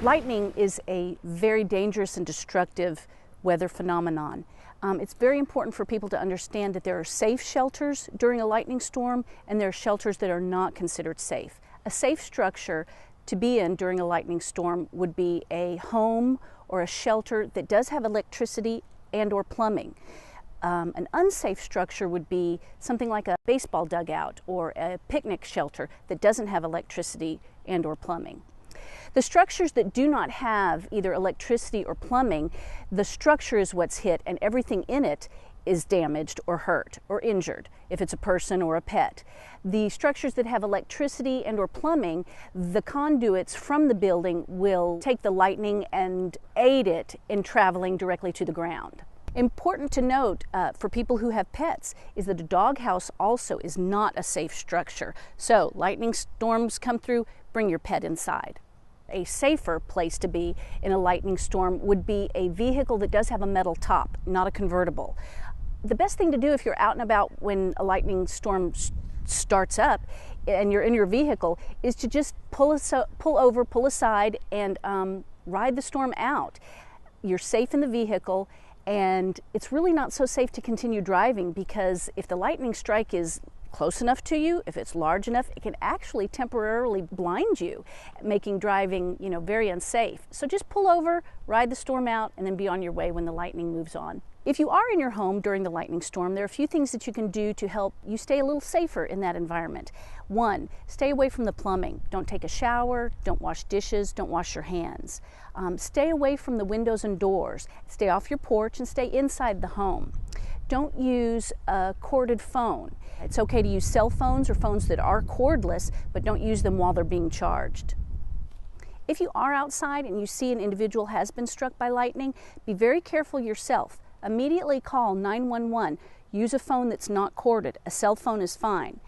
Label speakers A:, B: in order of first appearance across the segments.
A: Lightning is a very dangerous and destructive weather phenomenon. It's very important for people to understand that there are safe shelters during a lightning storm and there are shelters that are not considered safe. A safe structure to be in during a lightning storm would be a home or a shelter that does have electricity and or plumbing. An unsafe structure would be something like a baseball dugout or a picnic shelter that doesn't have electricity and or plumbing. The structures that do not have either electricity or plumbing, the structure is what's hit and everything in it is damaged or hurt or injured if it's a person or a pet. The structures that have electricity and or plumbing, the conduits from the building will take the lightning and aid it in traveling directly to the ground. Important to note for people who have pets is that a doghouse also is not a safe structure. So lightning storms come through, bring your pet inside. A safer place to be in a lightning storm would be a vehicle that does have a metal top, not a convertible. The best thing to do if you're out and about when a lightning storm starts up and you're in your vehicle is to just pull over, pull aside, and ride the storm out. You're safe in the vehicle, and it's really not so safe to continue driving because if the lightning strike is close enough to you, if it's large enough, it can actually temporarily blind you, making driving, very unsafe. So just pull over, ride the storm out, and then be on your way when the lightning moves on. If you are in your home during the lightning storm, there are a few things that you can do to help you stay a little safer in that environment. One, stay away from the plumbing. Don't take a shower, don't wash dishes, don't wash your hands. Stay away from the windows and doors. Stay off your porch and stay inside the home. Don't use a corded phone. It's okay to use cell phones or phones that are cordless, but don't use them while they're being charged. If you are outside and you see an individual has been struck by lightning, be very careful yourself. Immediately call 911. Use a phone that's not corded. A cell phone is fine.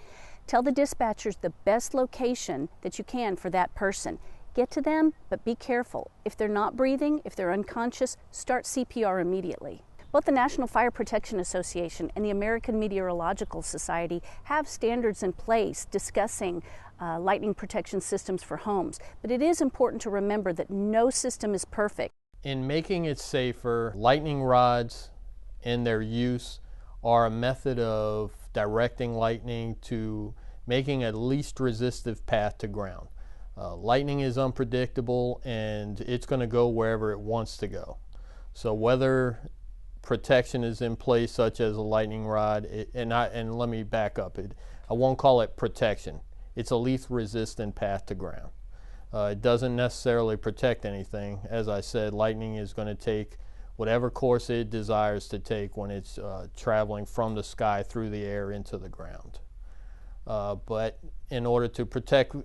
A: Tell the dispatchers the best location that you can for that person. Get to them, but be careful. If they're not breathing, if they're unconscious, start CPR immediately. Both the National Fire Protection Association and the American Meteorological Society have standards in place discussing lightning protection systems for homes, but it is important to remember that no system is perfect.
B: In making it safer, lightning rods and their use are a method of directing lightning to making a least resistive path to ground. Lightning is unpredictable and it's going to go wherever it wants to go. So whether protection is in place, such as a lightning rod, and let me back up. I won't call it protection. It's a least resistant path to ground. It doesn't necessarily protect anything. As I said, lightning is going to take whatever course it desires to take when it's traveling from the sky through the air into the ground. But in order to protect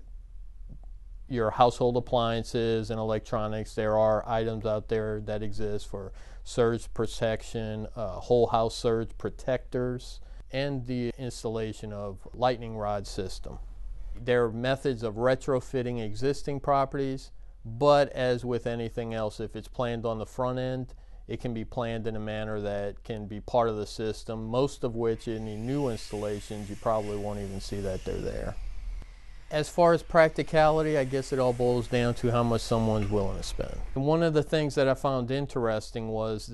B: your household appliances and electronics, there are items out there that exist for surge protection, whole house surge protectors, and the installation of lightning rod system. There are methods of retrofitting existing properties, but as with anything else, if it's planned on the front end, it can be planned in a manner that can be part of the system, most of which in the new installations you probably won't even see that they're there. As far as practicality, I guess it all boils down to how much someone's willing to spend. And one of the things that I found interesting was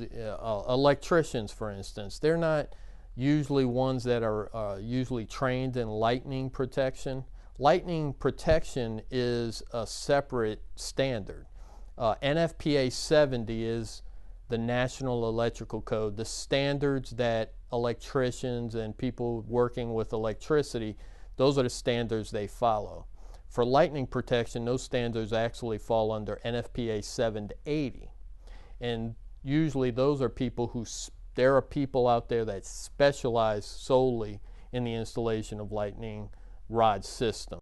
B: electricians, for instance. They're not usually ones that are usually trained in lightning protection. Lightning protection is a separate standard. NFPA 70 is the National Electrical Code, the standards that electricians and people working with electricity, those are the standards they follow. For lightning protection, those standards actually fall under NFPA 780. And usually those are people there are people out there that specialize solely in the installation of lightning rod system.